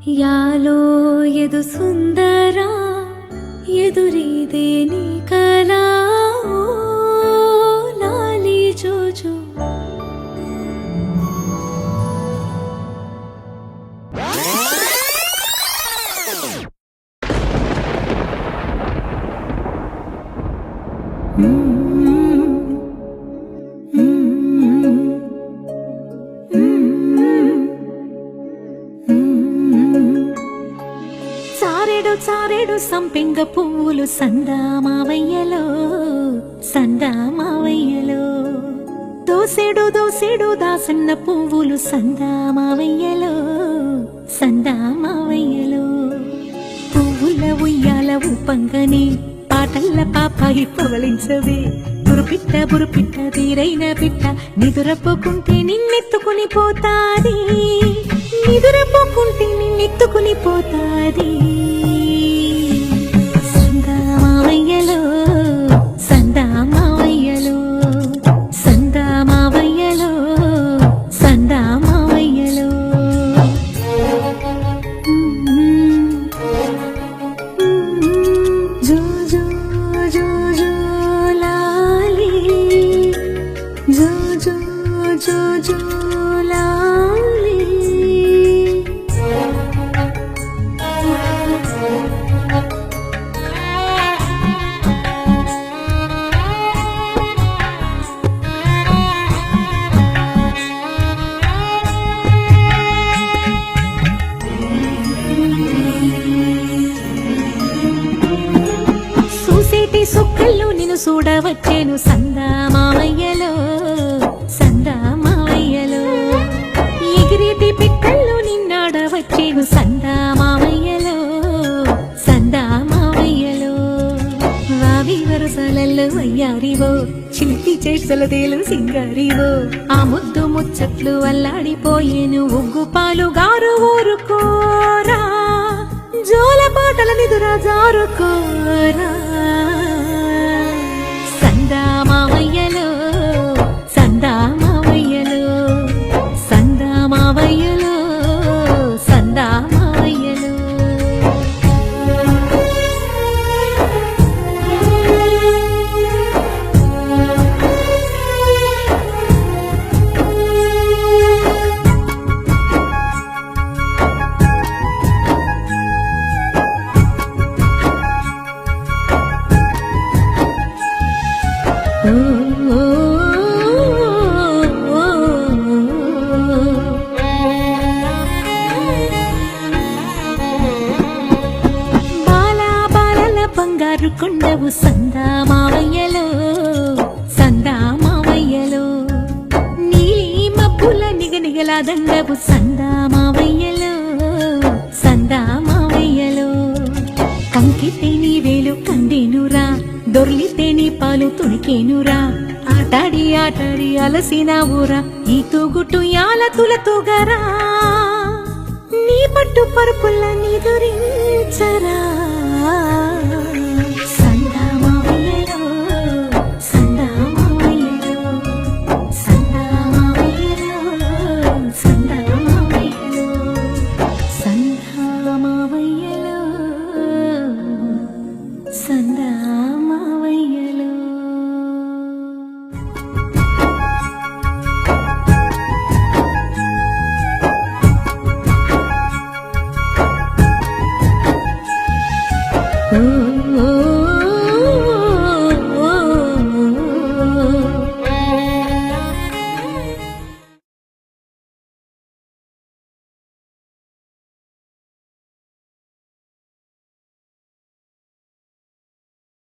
ಯಾಲೋ ಎದು ಸುಂದರ ಎದುರಿದೆ ನೀ ಕಲಾ ಲಾಲಿ ಜೋಜೋ చారెడు సంపెంగ పువ్వులు సందామావయ్యలో దోసెడు దాసన్న పువ్వులు సందామావయ్యలో పువ్వుల ఉయ్యాల ఊపంగని పాటల్ల పాపాయి పవలించవే బురుపిట్ట తీరైన పిట్ట నిదురపోకుంటే నిన్నెత్తుకుని పోతాది సందామావయ్యలో జో జో జో జో లాలి జో జో జో జో లాలి సుక్కల్లో నిన్ను చూడవచ్చేను సందామావయ్యలో ఎగిరేటి పిట్టల్లో నిన్నాడవచ్చేను సందామావయ్యలో వావి వరసలల్లో అయ్యారివో చిలిపి చేసలదేలు సింగారివో ఆ ముద్దు ముచ్చట్లు అల్లాడిపోయేను ఉగ్గు పాలు గారు ఊరుకోరా జోల పాటల నిదురా జారుకోరా సందామావయ్యలో బంగారు కొండవు సందామావయ్యలో నీలి మబ్బుల నిగనిగల దండవు సందామావయ్యలో కంకితే నీ వేలు కందేనురా దొర్లితే నీ పాలు తుడికేనురా ఆటాడి అలసిన ఊరా ఈ తూగుటు యాల తులతూగరా నీ పట్టు పరుపుల్ల నిదురించరా